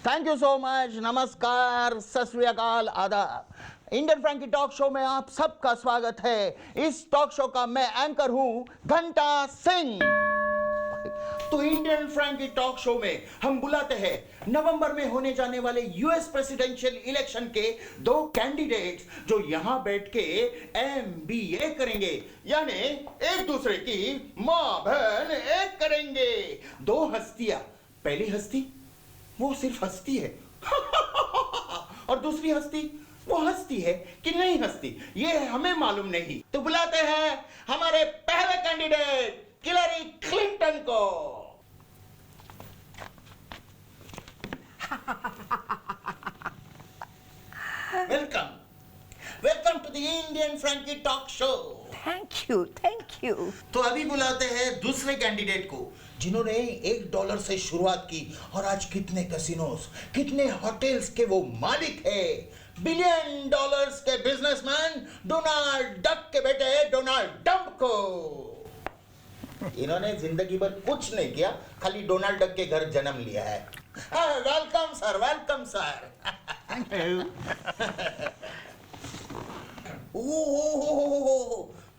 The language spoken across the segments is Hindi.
थैंक यू सो मच, नमस्कार, सत श्री अकाल, आदाब। इंडियन फ्रैंकी टॉक शो में आप सबका स्वागत है। इस टॉक शो का मैं एंकर हूं घंटा सिंह। तो इंडियन फ्रैंकी टॉक शो में हम बुलाते हैं नवंबर में होने जाने वाले यूएस प्रेसिडेंशियल इलेक्शन के दो कैंडिडेट्स जो यहां बैठ के एमबीए करेंगे, यानी एक दूसरे की मां बहन एक करेंगे। दो हस्तियां, पहली हस्ती वो सिर्फ हस्ती है और दूसरी हस्ती वो हस्ती है कि नहीं हस्ती, ये हमें मालूम नहीं। तो बुलाते हैं हमारे पहले कैंडिडेट हिलरी क्लिंटन को। Welcome welcome to the Indian Frankie talk show. Thank you. तो अभी बुलाते हैं दूसरे कैंडिडेट को जिन्होंने $1 से शुरुआत की और आज कितने कैसीनोस, कितने होटल्स के वो मालिक है। $1 बिलियन के बिजनेसमैन डोनाल्ड डक के बेटे डोनाल्ड ट्रंप को। इन्होंने जिंदगी भर कुछ नहीं किया, खाली डोनाल्ड डक के घर जन्म लिया है। Welcome sir, welcome sir. Thank you.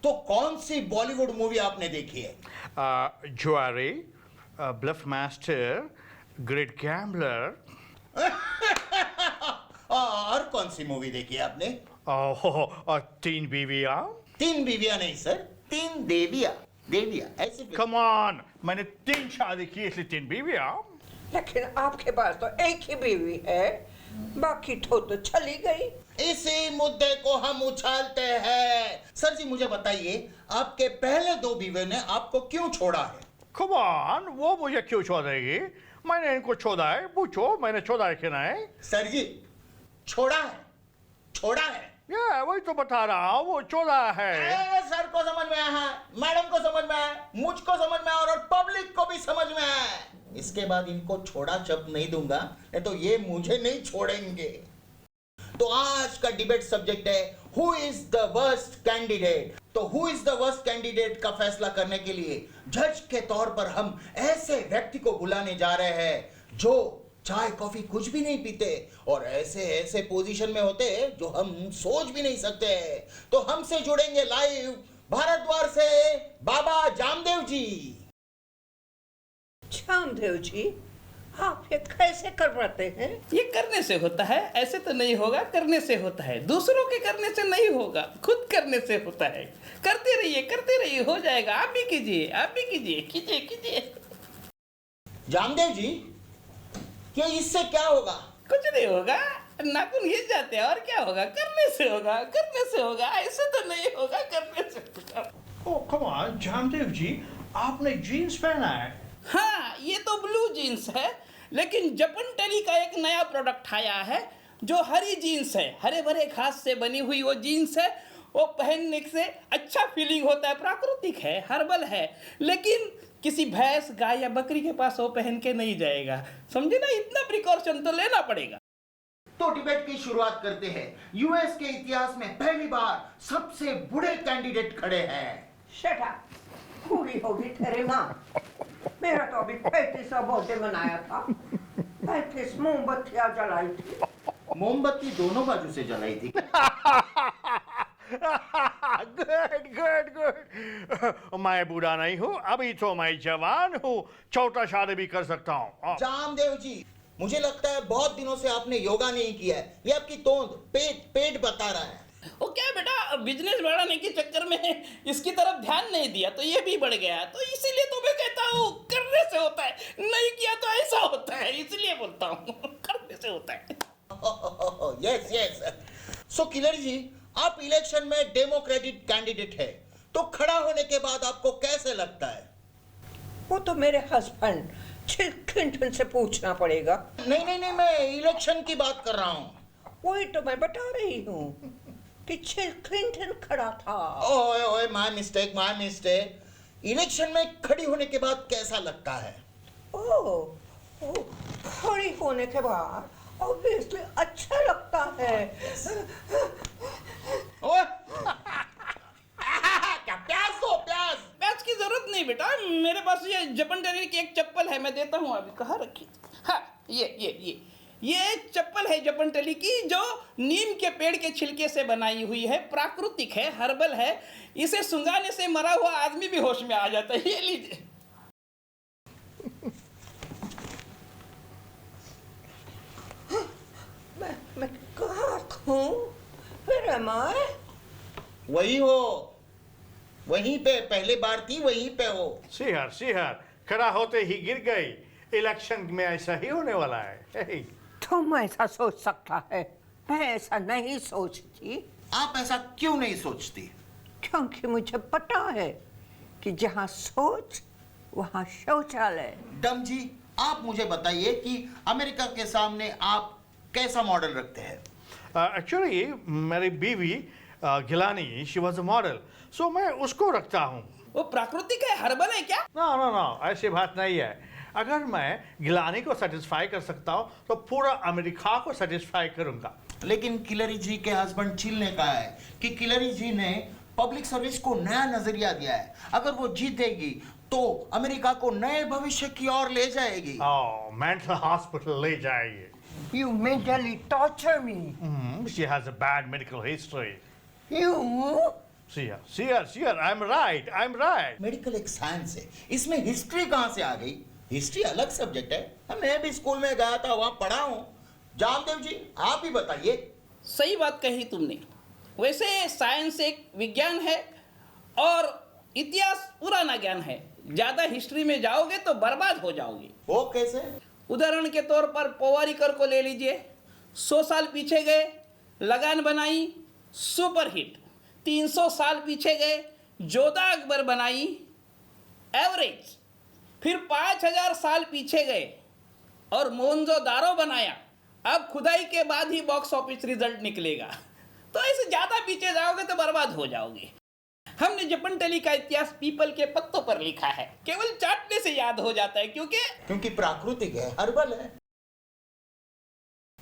तो कौन सी बॉलीवुड मूवी आपने देखी है? जुआरी, ब्लफ मास्टर, ग्रेट गैम्बलर। और कौन सी मूवी देखी है आपने? तीन बीवियां। तीन बीवियां नहीं सर, तीन देवियां। देवियां ऐसे कम ऑन, मैंने 3 शादी की इसलिए 3 बीवियां। लेकिन आपके पास तो एक ही बीवी है, बाकी तो चली गई। इसी मुद्दे को हम उछालते हैं। सर जी मुझे बताइए, आपके पहले 2 बीवियों ने आपको क्यों छोड़ा है? कम ऑन, वो मुझे क्यों छोड़ देगी? मैंने इनको छोड़ा है, पूछो मैंने छोड़ा है कि नहीं? सर जी छोड़ा है, छोड़ा है। वही तो बता रहा हूँ, वो छोड़ा है। सर को समझ में आया, मैडम को समझ में आया, मुझको समझ में आया और पब्लिक को भी समझ में आया। इसके बाद इनको छोड़ा शब्द नहीं दूंगा, नहीं तो ये मुझे नहीं छोड़ेंगे। तो आज का डिबेट सब्जेक्ट है who is the worst candidate. तो who is the worst candidate का फैसला करने के लिए जज के तौर पर हम ऐसे व्यक्ति को बुलाने जा रहे हैं जो चाय कॉफी कुछ भी नहीं पीते और ऐसे ऐसे पोजीशन में होते जो हम सोच भी नहीं सकते। तो हमसे जुड़ेंगे लाइव भारद्वार से बाबा जामदेव जी। जामदेव जी, आप ये कैसे करवाते हैं? ये करने से होता है, ऐसे तो नहीं होगा, करने से होता है। दूसरों के करने से नहीं होगा, खुद करने से होता है। करते रहिए, हो जाएगा। आप भी कीजिए, आप भी कीजिए, कीजिए कीजिए। जामदेव जी, क्या इससे क्या होगा? कुछ नहीं होगा, नाखून घिस जाते हैं और क्या होगा? करने से होगा, करने से होगा, ऐसे तो नहीं होगा, करने से होगा। ओह कम ऑन जामदेव जी, आपने जीन्स पहना है। हाँ, ये तो ब्लू जीन्स है, लेकिन जपन टेली का एक नया प्रोडक्ट आया है जो हरी जीन्स है। हरे भरे घास से बनी हुई वो जीन्स है। वो पहनने से अच्छा फीलिंग होता है, प्राकृतिक है, हर्बल है। लेकिन किसी भैंस, गाय या बकरी के पास वो पहन के नहीं जाएगा, समझे ना? इतना प्रिकॉशन तो लेना पड़ेगा। तो डिबेट की शुरुआत करते हैं। यूएस के इतिहास में पहली बार सबसे बूढ़े कैंडिडेट खड़े हैं। शट अप, पूरी होगी तेरी माँ। मेरा तो अभी 35वां बर्थडे मनाया था, 35 मोमबत्तियां जलाई थी। मोमबत्ती दोनों बाजू से जलाई थी। गुड। मैं बूढ़ा नहीं हूँ, अभी तो मैं जवान हूँ, छोटा शादी भी कर सकता हूँ। जामदेव जी, मुझे लगता है बहुत दिनों से आपने योगा नहीं किया है। ये आपकी तोंद पेट बता रहा है। वो क्या बेटा, बिजनेस बढ़ाने के चक्कर में इसकी तरफ ध्यान नहीं दिया तो ये भी बढ़ गया। तो इसीलिए तो मैं कहता हूँ करने से होता है, नहीं किया तो ऐसा होता है, इसलिए बोलता हूँ करने से होता है। Yes yes. So killer ji, आप इलेक्शन में डेमोक्रेटिक कैंडिडेट है, तो खड़ा होने के बाद आपको कैसे लगता है? वो तो मेरे हस्बैंड जिल क्लिंटन से पूछना पड़ेगा। नहीं, मैं इलेक्शन की बात कर रहा हूँ। वही तो मैं बता रही हूँ कि जिल क्लिंटन खड़ा था। ओए माय मिस्टेक। इलेक्शन में खड़ी होने के बाद कैसा लगता है? ओह, खड़ी होने के बाद ऑब्वियसली अच्छा लगता है। ओए क्या प्याज दो, प्याज। प्याज की जरूरत नहीं बेटा, मेरे पास ये जपन टेरी की एक चप्पल है, मैं देता हूँ। अभी कहाँ रखी? हाँ, ये ये एक चप्पल है जपनटली की जो नीम के पेड़ के छिलके से बनाई हुई है, प्राकृतिक है, हर्बल है। इसे सुंघाने से मरा हुआ आदमी भी होश में आ जाता है। ये लीजिए। मैं कहाँ हूँ? फिर am I? वही हो, वहीं पे पहले बार थी, वहीं पे हो। सिहर खड़ा होते ही गिर गई। इलेक्शन में ऐसा ही होने वाला है। हे। तुम ऐसा सोच सकता है, मैं ऐसा नहीं सोचती, आप ऐसा क्यों नहीं सोचती? क्योंकि मुझे पता है कि जहाँ सोच वहाँ शौचालय। डम जी, आप मुझे बताइए कि अमेरिका के सामने आप कैसा मॉडल रखते हैं? एक्चुअली मेरी बीवी Gilani, she was a model, so मैं उसको रखता हूँ। वो प्राकृतिक है, हर्बल है क्या? नो, ऐसी बात नहीं है। अगर मैं गिलानी को सेटिस्फाई कर सकता हूँ तो पूरा अमेरिका को सेटिस्फाई करूंगा। लेकिन किलरी जी के हस्बैंड चिल ने कहा है कि किलरी जी ने पब्लिक सर्विस को नया नजरिया दिया है। अगर वो जीतेगी तो अमेरिका को नए भविष्य की ओर ले जाएगी। मेंटल हॉस्पिटल ले जाएगी। You mentally torture me. She has a bad medical history. You? Sure, I'm right. Medical एक साइंस है, इसमें हिस्ट्री कहाँ से आ गई? हिस्ट्री अलग सब्जेक्ट है। मैं भी स्कूल में गया था, वहां पढ़ा हूँ। जामदेव जी, आप ही बताइए। सही बात कही तुमने। वैसे साइंस एक विज्ञान है और इतिहास पुराना ज्ञान है। ज्यादा हिस्ट्री में जाओगे तो बर्बाद हो जाओगे। वो कैसे? उदाहरण के तौर पर पोवारीकर को ले लीजिए। 100 साल पीछे गए, लगान बनाई, सुपर हिट। 300 साल पीछे गए, जोधा अकबर बनाई, एवरेज। फिर 5000 साल पीछे गए और मोहनजोदारो बनाया। अब खुदाई के बाद ही बॉक्स ऑफिस रिजल्ट निकलेगा। तो ऐसे ज्यादा पीछे जाओगे तो बर्बाद हो जाओगे। हमने जपनटली का इतिहास पीपल के पत्तों पर लिखा है, केवल चाटने से याद हो जाता है क्योंकि प्राकृतिक है, हर्बल है।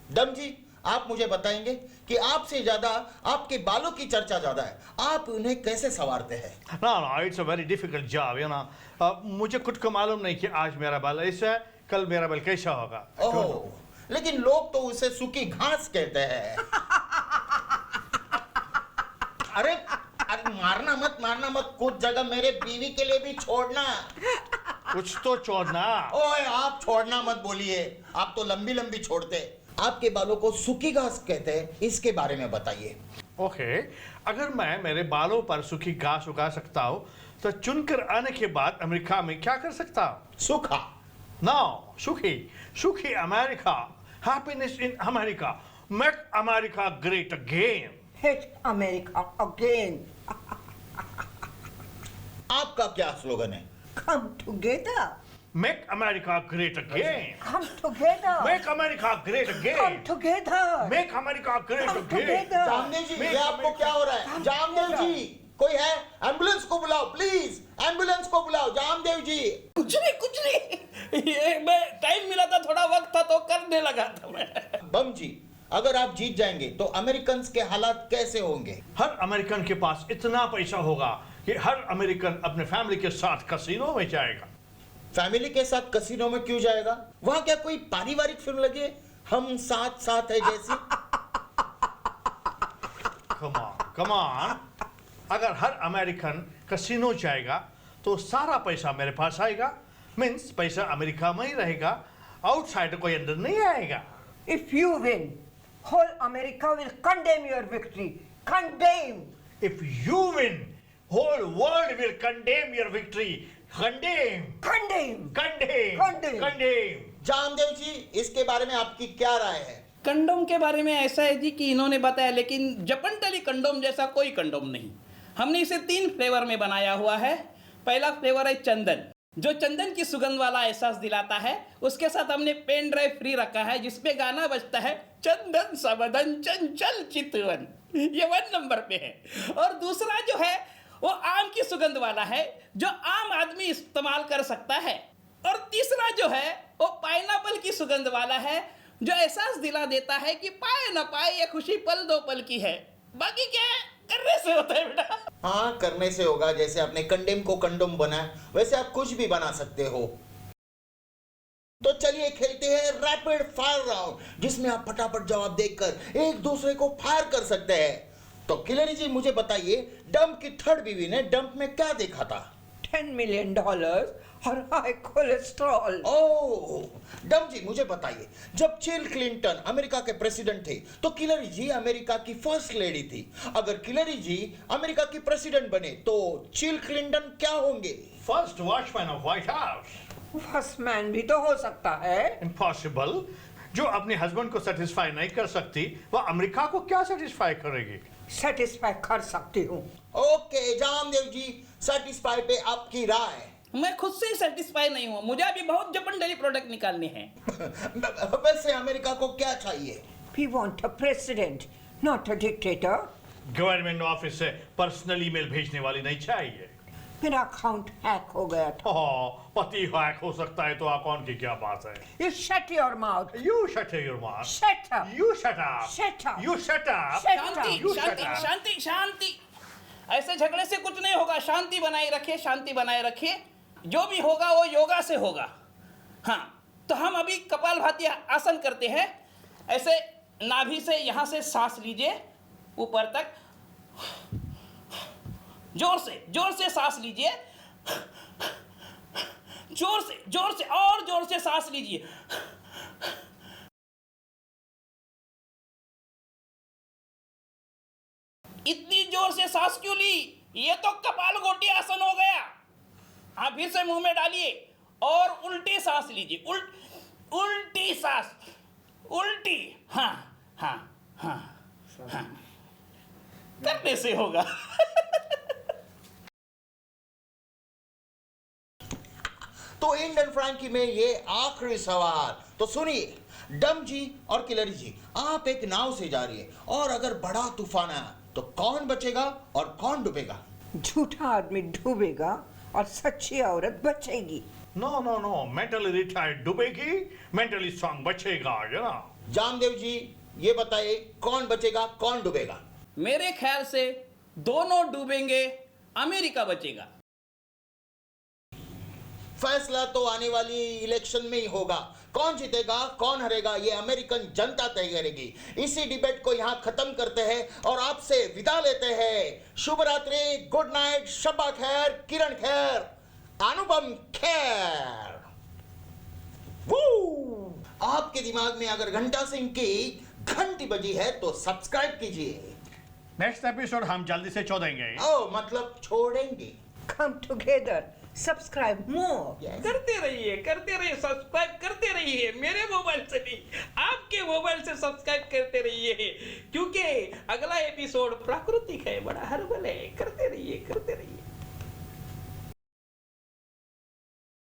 डम जी, आप मुझे बताएंगे कि आपसे ज्यादा आपके बालों की चर्चा ज्यादा है। आप उन्हें कैसे संवारते हैं? No, it's a very difficult job, you know. मुझे खुद को मालूम नहीं कि आज मेरा बाल ऐसा है, कल मेरा बाल कैसा होगा। ओह, लेकिन लोग तो उसे सूखी घास कहते हैं। अरे मारना मत, कुछ जगह मेरे बीवी के लिए भी छोड़ना। कुछ तो छोड़ना। ओए, आप छोड़ना मत बोलिए, आप तो लंबी छोड़ते। आपके बालों को सूखी घास कहते हैं, इसके बारे में बताइए। ओके, अगर मैं मेरे बालों पर सूखी घास उगा सकता हूँ तो चुनकर आने के बाद अमेरिका में क्या कर सकता हूँ? सूखा? नो, सूखी America, happiness in America, make America great again. Hate America again. आपका क्या स्लोगन है? Come together. Make America great again. Come together. Make America great Come again. together. Make America great Come again. together. जामदेव जी, मैं- ये आपको क्या हो रहा है? जामदेव जी, कोई है? एम्बुलेंस को बुलाओ प्लीज, एम्बुलेंस को बुलाओ। जामदेव जी, कुछ नहीं। ये मैं टाइम मिला था, थोड़ा वक्त था तो करने लगा था मैं। बम जी, अगर आप जीत जाएंगे तो अमेरिकन के हालात कैसे होंगे? हर अमेरिकन के पास इतना पैसा होगा कि हर अमेरिकन अपने फैमिली के साथ कसिनो में जाएगा। फैमिली के साथ कसिनो में क्यों जाएगा? वहां क्या कोई पारिवारिक फिल्म लगी है, हम साथ है जैसी? कम ऑन, अगर हर अमेरिकन कसिनो जाएगा तो सारा पैसा मेरे पास आएगा। मीन्स पैसा अमेरिका में ही रहेगा, आउटसाइड कोई अंदर नहीं आएगा। If you win, whole America will condemn your victory. Condemn. If you win, whole world will condemn your victory. Condemn. जामदेव जी, इसके बारे में आपकी क्या राय है? कंडोम के बारे में ऐसा है जी कि इन्होंने बताया, लेकिन जपनटली कंडोम जैसा कोई कंडोम नहीं। हमने इसे 3 फ्लेवर में बनाया हुआ है। पहला फ्लेवर है चंदन, जो चंदन की सुगंध वाला एहसास दिलाता है। उसके साथ हमने पेन ड्राइव फ्री रखा है जिसपे गाना बजता है, चंदन सबदन चंचल चितवन। ये 1 नंबर पे है। और दूसरा जो है वो आम की सुगंध वाला है, जो आम आदमी इस्तेमाल कर सकता है। और तीसरा जो है वो पाइनएप्पल की सुगंध वाला है, जो एहसास दिला देता है कि पाए न पाए ये खुशी पल दो पल की है। बाकी क्या है, करने से होता है बेटा। हाँ, करने से होगा। जैसे आपने कंडेम को कंडोम बनाया, वैसे आप कुछ भी बना सकते हो। तो चलिए खेलते हैं रैपिड फायर राउंड, जिसमें आप फटाफट जवाब देकर एक दूसरे को फायर कर सकते हैं। तो किलरी जी मुझे बताइए, डंप की थर्ड बीवी ने डंप में क्या देखा था? $10 million और हाई कोलेस्ट्रॉल। ओह, डंप जी मुझे बताइए, जब चिल क्लिंटन अमेरिका के प्रेसिडेंट थे तो किलरी जी अमेरिका की फर्स्ट लेडी थी। अगर किलरी जी अमेरिका की प्रेसिडेंट बने तो चिल क्लिंटन क्या होंगे? First watchman of white house. First man भी तो हो सकता है। इम्पॉसिबल। जो अपने हस्बैंड को सेटिस्फाई नहीं कर सकती वह अमेरिका को क्या सेटिस्फाई करेगी? सेटिस्फाई कर सकती हूँ। ओके जामदेव जी, सेटिस्फाई पे आपकी राय? मैं खुद से ही सेटिस्फाई नहीं हुआ, मुझे अभी बहुत जपनडली प्रोडक्ट निकालने हैं। वैसे अमेरिका को क्या चाहिए? We want a president, not a dictator. Government office से पर्सनल ईमेल भेजने वाली नहीं चाहिए। मेरा अकाउंट हैक हो गया था। पति हैक हो सकता है तो अकाउंट की क्या बात है? You shut your mouth. You shut your mouth. Shut up. You shut up. Shut up. You shut up. Shut Shanti You shut Shanti up. शांति शांति, ऐसे झगड़े से कुछ नहीं होगा। शांति बनाए रखिए, शांति बनाए रखिए। जो भी होगा वो योगा से होगा। हाँ, तो हम अभी कपालभाति आसन करते हैं। ऐसे नाभि से यहाँ से सांस लीजिए ऊपर तक, जोर से सांस लीजिए, जोर से और जोर से सांस लीजिए। इतनी जोर से सांस क्यों ली? ये तो कपालगोटी आसन हो गया। हाँ, फिर से मुंह में डालिए और उल्टी सांस लीजिए। उल्टी सांस, उल्टी। हाँ हाँ हाँ हाँ, करने से होगा। तो इंडियन फ्रैंकी में ये आखिरी सवाल, तो सुनिए। डम जी और किलरी जी, आप एक नाव से जा रही है और अगर बड़ा तूफान आया तो कौन बचेगा और कौन डूबेगा? झूठा आदमी डूबेगा और सच्ची औरत बचेगी। नो, मेंटली रिटायर्ड डूबेगी, मेंटली स्ट्रांग बचेगा। जामदेव जी ये बताइए, कौन बचेगा कौन डूबेगा? मेरे ख्याल से दोनों डूबेंगे, अमेरिका बचेगा। फैसला तो आने वाली इलेक्शन में ही होगा। कौन जीतेगा कौन हारेगा ये अमेरिकन जनता तय करेगी। इसी डिबेट को यहाँ खत्म करते हैं और आपसे विदा लेते हैं। शुभ रात्रि, गुड नाइट, शब्बा खैर, किरण खैर, अनुपम खैर। वू! आपके दिमाग में अगर घंटा सिंह की घंटी बजी है तो सब्सक्राइब कीजिए। नेक्स्ट एपिसोड हम जल्दी से छोड़ेंगे। ओ मतलब छोड़ेंगे। Come together, subscribe more. करते रहिए, सब्सक्राइब करते रहिए। मेरे मोबाइल से नहीं, आपके मोबाइल से सब्सक्राइब करते रहिए, क्योंकि अगला एपिसोड प्राकृतिक है, बड़ा हर्बल है। करते रहिए।